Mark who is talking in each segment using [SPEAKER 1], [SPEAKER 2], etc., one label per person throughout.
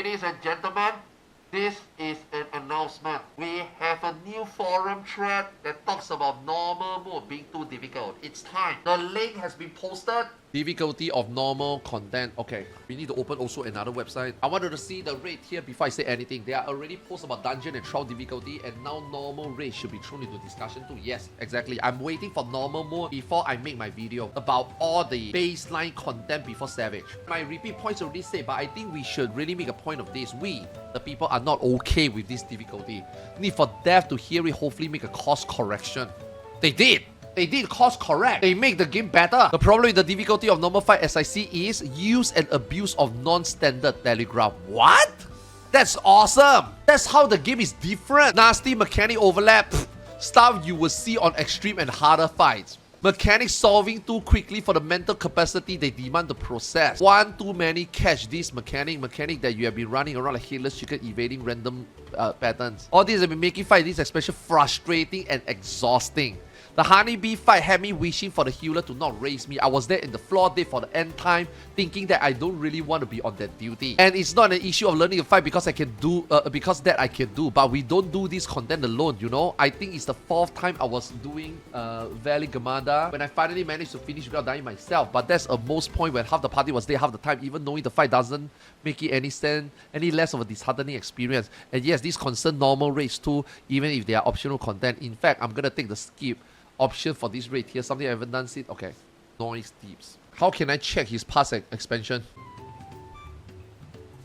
[SPEAKER 1] Ladies and gentlemen, this is an announcement. We have a new forum thread that talks about normal mode being too difficult. It's time. The link has been posted. Difficulty of normal content. Okay, we need to open also another website. I wanted to see the rate here before I say anything. There are already posts about dungeon and trial difficulty, and now normal rate should be thrown into discussion too. Yes, exactly. I'm waiting for normal mode before I make my video about all the baseline content before Savage. My repeat points already said, but I think we should really make a point of this. We, the people, are not okay with this difficulty. Need for dev to hear it, hopefully make a course correction. They did! They did course correct. They make the game better. The problem with the difficulty of normal fight as I see is use and abuse of non-standard telegraph. What? That's awesome. That's how the game is different. Nasty mechanic overlap. Stuff you will see on extreme and harder fights. Mechanics solving too quickly for the mental capacity they demand to process. One too many catch this mechanic that you have been running around like headless chicken evading random patterns. All these have been making fight this especially frustrating and exhausting. The honeybee fight had me wishing for the healer to not raise me. I was there in the floor day for the end time, thinking that I don't really want to be on that duty. And it's not an issue of learning to fight because I can do, I can do. But we don't do this content alone, you know. I think it's the 4th time I was doing Valley Gamada when I finally managed to finish without dying myself. But that's a most point when half the party was there half the time, even knowing the fight doesn't make it any sense, any less of a disheartening experience. And yes, this concern normal raids too, even if they are optional content. In fact, I'm gonna take the skip option for this raid here, something I haven't done it. Okay, noise tips. How can I check his past expansion?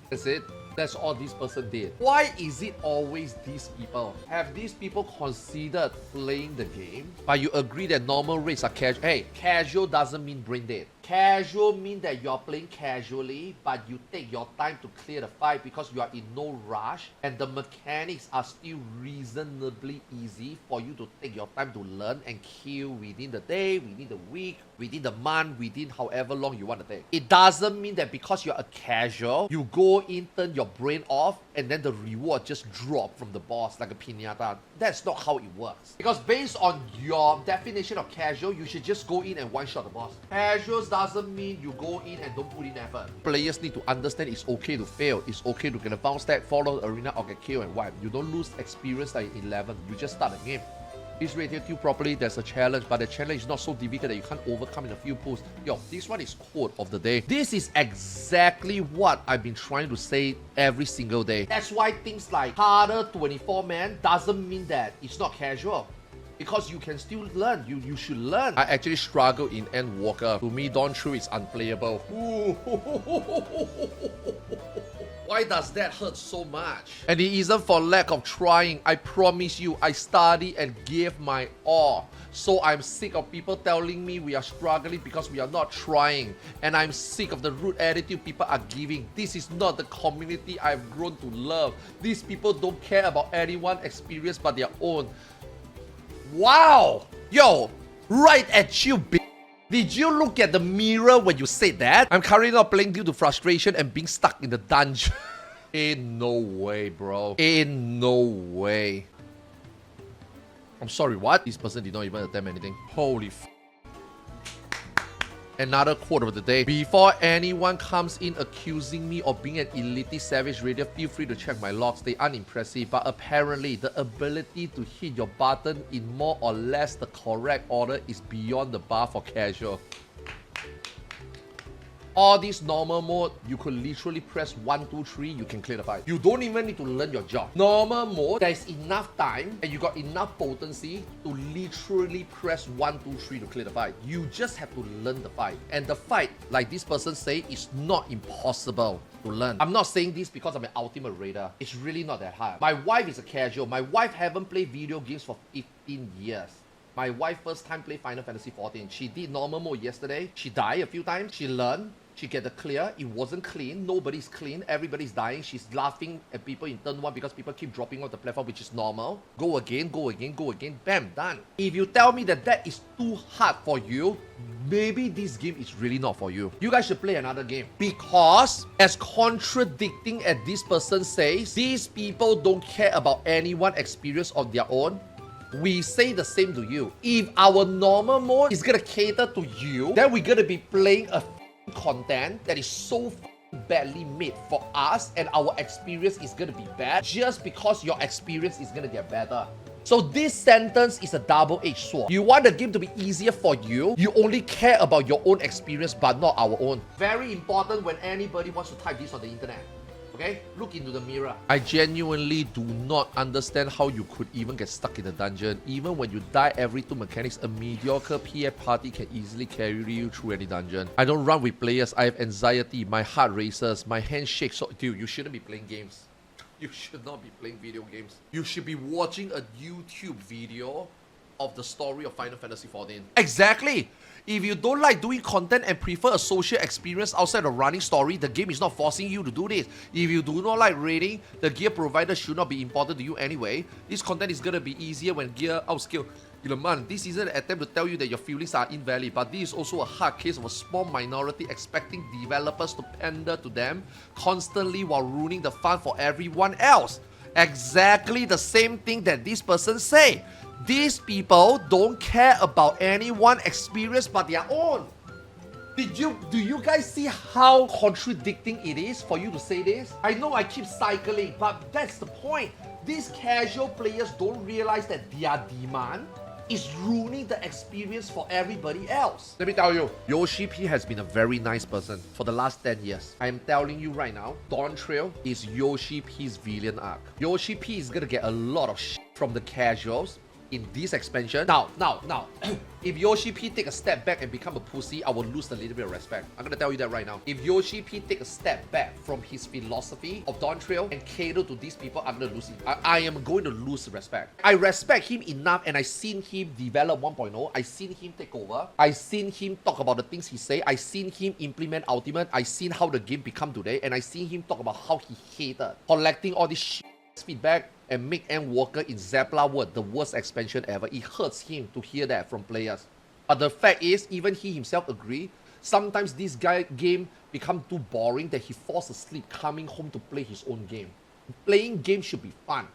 [SPEAKER 1] That's it. That's all this person did. Why is it always these people? Have these people considered playing the game? But you agree that normal raids are casual. Hey, casual doesn't mean brain dead. Casual means that you're playing casually, but you take your time to clear the fight because you are in no rush and the mechanics are still reasonably easy for you to take your time to learn and kill within the day, within the week, within the month, within however long you want to take. It doesn't mean that because you're a casual, you go in, turn your brain off, and then the reward just drop from the boss like a piñata. That's not how it works. Because based on your definition of casual, you should just go in and one-shot the boss. Casuals doesn't mean you go in and don't put in effort. Players need to understand it's okay to fail. It's okay to get a bounce stack, follow the arena, or get killed and wipe. You don't lose experience like 11. You just start the game. This raid here too properly, there's a challenge, but the challenge is not so difficult that you can't overcome in a few pulls. Yo, this one is quote of the day. This is exactly what I've been trying to say every single day. That's why things like harder 24-man doesn't mean that it's not casual. Because you can still learn. You should learn. I actually struggle in Endwalker. To me, Dawn True is unplayable. Why does that hurt so much? And it isn't for lack of trying. I promise you, I studied and gave my all. So I'm sick of people telling me we are struggling because we are not trying. And I'm sick of the rude attitude people are giving. This is not the community I've grown to love. These people don't care about anyone's experience but their own. Wow! Yo, right at you, bitch. Did you look at the mirror when you said that? I'm currently not playing due to frustration and being stuck in the dungeon. Ain't no way, bro. Ain't no way. I'm sorry, what? This person did not even attempt anything. Holy f. Another quote of the day. Before anyone comes in accusing me of being an elitist savage raider, feel free to check my logs. They are unimpressive, but apparently the ability to hit your button in more or less the correct order is beyond the bar for casual. All this normal mode, you could literally press 1, 2, 3, you can clear the fight. You don't even need to learn your job. Normal mode, there's enough time and you got enough potency to literally press 1, 2, 3 to clear the fight. You just have to learn the fight. And the fight, like this person say, is not impossible to learn. I'm not saying this because I'm an ultimate raider. It's really not that hard. My wife is a casual. My wife haven't played video games for 15 years. My wife first time played Final Fantasy 14. She did normal mode yesterday. She died a few times. She learned. She get the clear. It wasn't clean. Nobody's clean. Everybody's dying. She's laughing at people in turn 1 because people keep dropping off the platform, which is normal. Go again, go again, go again. Bam, done. If you tell me that that is too hard for you, maybe this game is really not for you. You guys should play another game. Because as contradicting as this person says, these people don't care about anyone's experience of their own. We say the same to you. If our normal mode is gonna cater to you, then we're gonna be playing a content that is so badly made for us and our experience is gonna be bad just because your experience is gonna get better. So this sentence is a double-edged sword. You want the game to be easier for you, you only care about your own experience but not our own. Very important when anybody wants to type this on the internet. Okay? Look into the mirror. I genuinely do not understand how you could even get stuck in a dungeon. Even when you die every 2 mechanics, a mediocre PF party can easily carry you through any dungeon. I don't run with players, I have anxiety, my heart races, my hands shake. So, dude, you shouldn't be playing games. You should not be playing video games. You should be watching a YouTube video of the story of Final Fantasy XIV. Exactly! If you don't like doing content and prefer a social experience outside of running story, the game is not forcing you to do this. If you do not like raiding, the gear provider should not be important to you anyway. This content is gonna be easier when gear outscale. Man, this isn't an attempt to tell you that your feelings are invalid, but this is also a hard case of a small minority expecting developers to pander to them constantly while ruining the fun for everyone else. Exactly the same thing that this person say. These people don't care about anyone's experience but their own. Do you guys see how contradicting it is for you to say this? I know I keep cycling, but that's the point. These casual players don't realize that their demand is ruining the experience for everybody else. Let me tell you, Yoshi-P has been a very nice person for the last 10 years. I am telling you right now, Dawn Trail is Yoshi-P's villain arc. Yoshi-P is gonna get a lot of shit from the casuals in this expansion. Now, if Yoshi-P take a step back and become a pussy, I will lose a little bit of respect. I'm gonna tell you that right now. If Yoshi-P take a step back from his philosophy of Dawn Trail and cater to these people, I'm gonna lose it. I am going to lose respect. I respect him enough and I seen him develop 1.0. I seen him take over. I seen him talk about the things he say. I seen him implement Ultimate. I seen how the game become today, and I seen him talk about how he hated collecting all this shit feedback and make Endwalker in Zepla World the worst expansion ever. It hurts him to hear that from players. But the fact is, even he himself agree, sometimes this game become too boring that he falls asleep coming home to play his own game. Playing game should be fun.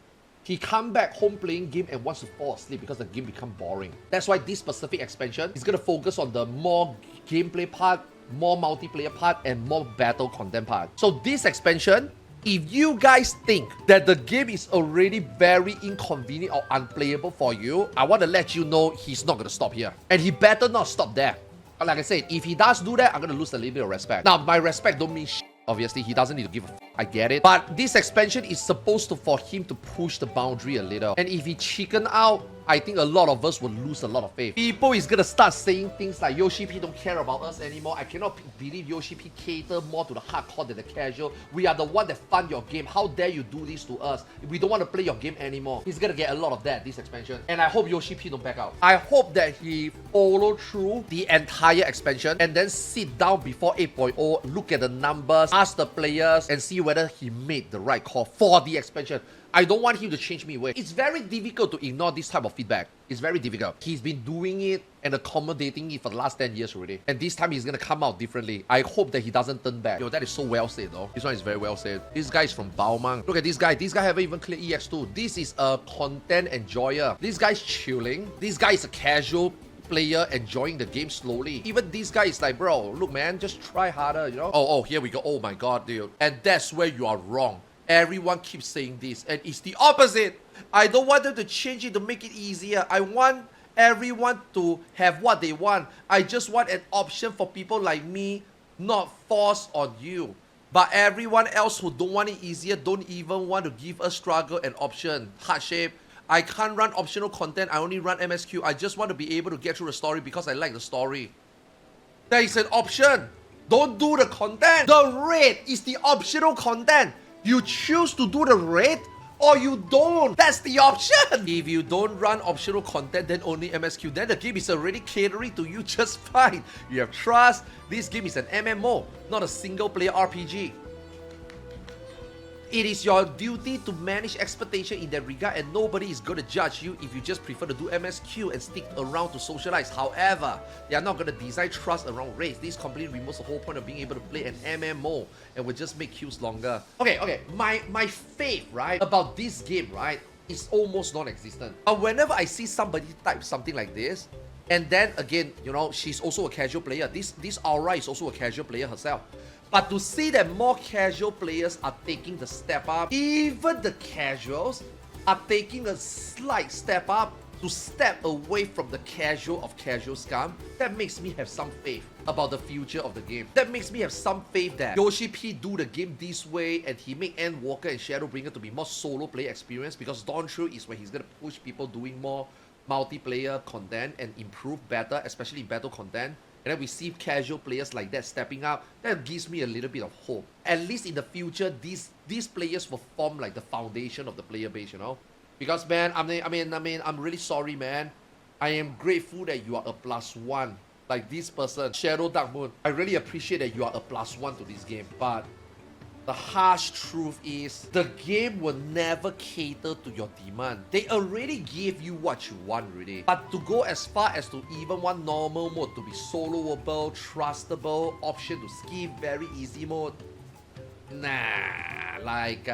[SPEAKER 1] He come back home playing game and wants to fall asleep because the game become boring. That's why this specific expansion is going to focus on the more gameplay part, more multiplayer part, and more battle content part. So this expansion, if you guys think that the game is already very inconvenient or unplayable for you, I want to let you know he's not going to stop here. And he better not stop there. Like I said, if he does do that, I'm going to lose a little bit of respect. Now, my respect don't mean shit. Obviously, he doesn't need to give a f. I get it. But this expansion is supposed to for him to push the boundary a little. And if he chicken out, I think a lot of us will lose a lot of faith. People is gonna start saying things like Yoshi-P don't care about us anymore. I cannot believe Yoshi-P cater more to the hardcore than the casual. We are the one that fund your game. How dare you do this to us? We don't want to play your game anymore. He's gonna get a lot of that this expansion. And I hope Yoshi-P don't back out. I hope that he follow through the entire expansion and then sit down before 8.0, look at the numbers, ask the players, and see whether he made the right call for the expansion. I don't want him to change me away. It's very difficult to ignore this type of feedback. It's very difficult. He's been doing it and accommodating it for the last 10 years already. And this time he's gonna come out differently. I hope that he doesn't turn back. Yo, that is so well said though. This one is very well said. This guy is from Baomang. Look at this guy. This guy haven't even cleared EX2. This is a content enjoyer. This guy's chilling. This guy is a casual player enjoying the game slowly. Even this guy is like, bro, look man, just try harder, you know? Oh, here we go. Oh my god, dude. And that's where you are wrong. Everyone keeps saying this, and it's the opposite. I don't want them to change it to make it easier. I want everyone to have what they want. I just want an option for people like me, not force on you. But everyone else who don't want it easier don't even want to give us struggle and option. Heart shape. I can't run optional content. I only run MSQ. I just want to be able to get through the story because I like the story. There is an option. Don't do the content. The raid is the optional content. You choose to do the raid or you don't. That's the option. If you don't run optional content, then only MSQ, then the game is already catering to you just fine. You have trust. This game is an MMO, not a single player RPG. It is your duty to manage expectation in that regard, and nobody is going to judge you if you just prefer to do MSQ and stick around to socialize. However, they are not going to design trust around raids. This completely removes the whole point of being able to play an MMO and will just make queues longer. Okay, my faith, right, about this game, right, is almost non-existent. But whenever I see somebody type something like this, and then again, you know, she's also a casual player. This Aura is also a casual player herself. But to see that more casual players are taking the step up, even the casuals are taking a slight step up to step away from the casual of casual scum, that makes me have some faith about the future of the game. That makes me have some faith that Yoshi-P do the game this way and he make Endwalker and Shadowbringer to be more solo player experience, because Dawn Trail is where he's gonna push people doing more multiplayer content and improve better, especially in battle content. And then we see casual players like that stepping up. That gives me a little bit of hope. At least in the future, these players will form like the foundation of the player base, you know? Because man, I'm really sorry, man. I am grateful that you are a +1. Like this person, Shadow Dark Moon. I really appreciate that you are a +1 to this game. But the harsh truth is, the game will never cater to your demand. They already gave you what you want already. But to go as far as to even want normal mode to be soloable, trustable, option to skip, very easy mode, nah. Like,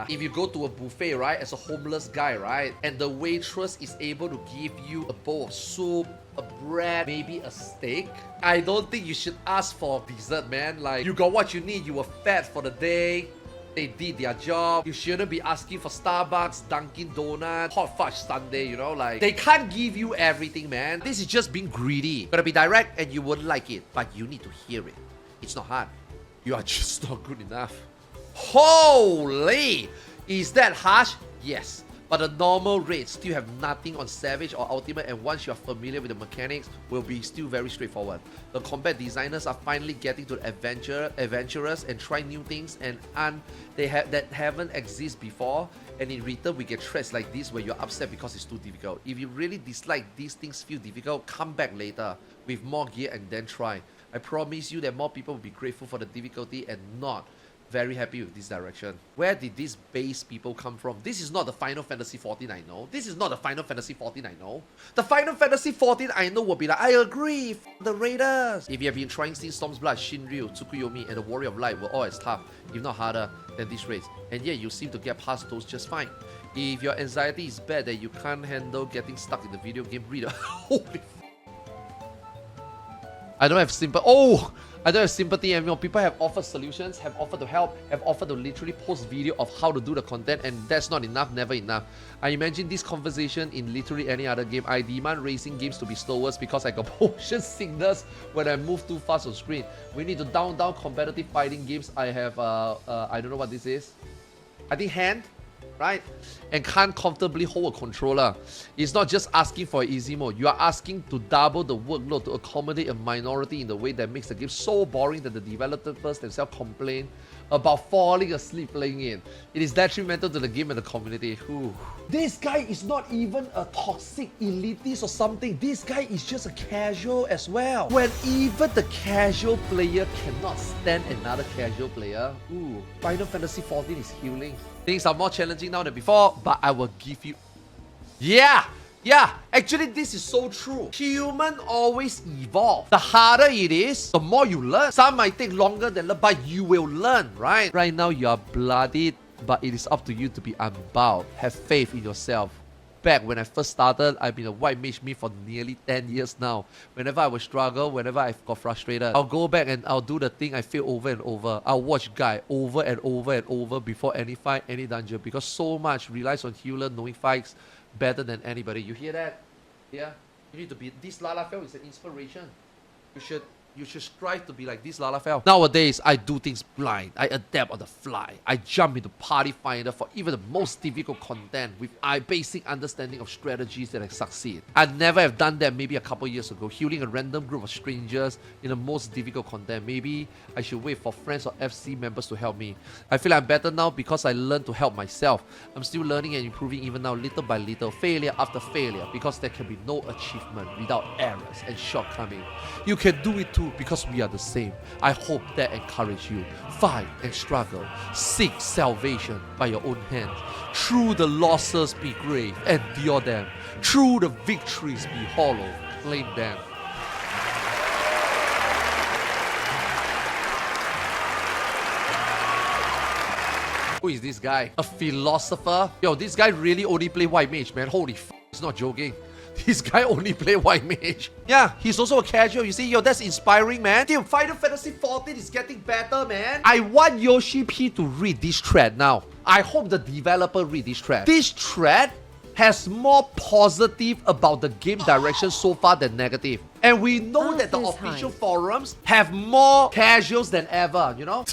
[SPEAKER 1] if you go to a buffet, right, as a homeless guy, right, and the waitress is able to give you a bowl of soup, a bread, maybe a steak, I don't think you should ask for dessert, man. Like, you got what you need, you were fed for the day, they did their job. You shouldn't be asking for Starbucks, Dunkin' Donuts, hot fudge sundae, you know, like, they can't give you everything, man. This is just being greedy. You gotta be direct and you wouldn't like it, but you need to hear it. It's not hard. You are just not good enough. Holy! Is that harsh? Yes. But the normal rates still have nothing on Savage or Ultimate, and once you are familiar with the mechanics, will be still very straightforward. The combat designers are finally getting to the adventurous and try new things that haven't existed before, and in return we get threats like this where you're upset because it's too difficult. If you really dislike these things feel difficult, come back later with more gear and then try. I promise you that more people will be grateful for the difficulty and not very happy with this direction. Where did these base people come from? This is not the Final Fantasy XIV I know. This is not the Final Fantasy XIV I know. The Final Fantasy XIV I know will be like, I agree, the Raiders. If you have been trying since Storm's Blood, Shinryu, Tsukuyomi, and the Warrior of Light were all as tough, if not harder, than these raids, and yet you seem to get past those just fine. If your anxiety is bad that you can't handle getting stuck in the video game, read a holy I don't have sympathy anymore. People have offered solutions, have offered to help, have offered to literally post video of how to do the content, and that's not enough, never enough. I imagine this conversation in literally any other game. I demand racing games to be slower because I got motion sickness when I move too fast on screen. We need to down competitive fighting games. I have, I don't know what this is. I think hand, right? And can't comfortably hold a controller. It's not just asking for easy mode. You are asking to double the workload to accommodate a minority in the way that makes the game so boring that the developers themselves complain about falling asleep playing it. It is detrimental to the game and the community. Ooh. This guy is not even a toxic elitist or something. This guy is just a casual as well. When even the casual player cannot stand another casual player. Ooh, Final Fantasy XIV is healing. Things are more challenging now than before, but I will give you... Yeah, actually this is so true. Human always evolve. The harder it is, the more you learn. Some might take longer than learn, but you will learn, right? Right now you are bloodied, but it is up to you to be unbound. Have faith in yourself. Back when I first started, I've been a white mage me for nearly 10 years now. Whenever I would struggle, whenever I got frustrated, I'll go back and I'll do the thing I fail over and over. I'll watch guy over and over and over before any fight, any dungeon, because so much relies on healer knowing fights better than anybody. You hear that? Yeah? You need to be... This Lalafell is an inspiration. You should strive to be like this Lalafell. Nowadays, I do things blind. I adapt on the fly. I jump into Party Finder for even the most difficult content with a basic understanding of strategies that I succeed. I'd never have done that maybe a couple years ago, healing a random group of strangers in the most difficult content. Maybe I should wait for friends or FC members to help me. I feel I'm better now because I learned to help myself. I'm still learning and improving even now, little by little, failure after failure, because there can be no achievement without errors and shortcomings. You can do it too, because we are the same. I hope that encourages you. Fight and struggle. Seek salvation by your own hands. Through the losses be grave, endure them. Through the victories be hollow, claim them. Who is this guy? A philosopher? Yo, this guy really only play white mage, man. Holy f***, he's not joking.
[SPEAKER 2] This guy only play white mage. Yeah, he's also a casual. You see, yo, that's inspiring, man. Dude, Final Fantasy XIV is getting better, man. I want Yoshi-P to read this thread now. I hope the developer read this thread. This thread has more positive about the game direction so far than negative. And we know that the official forums have more casuals than ever, you know?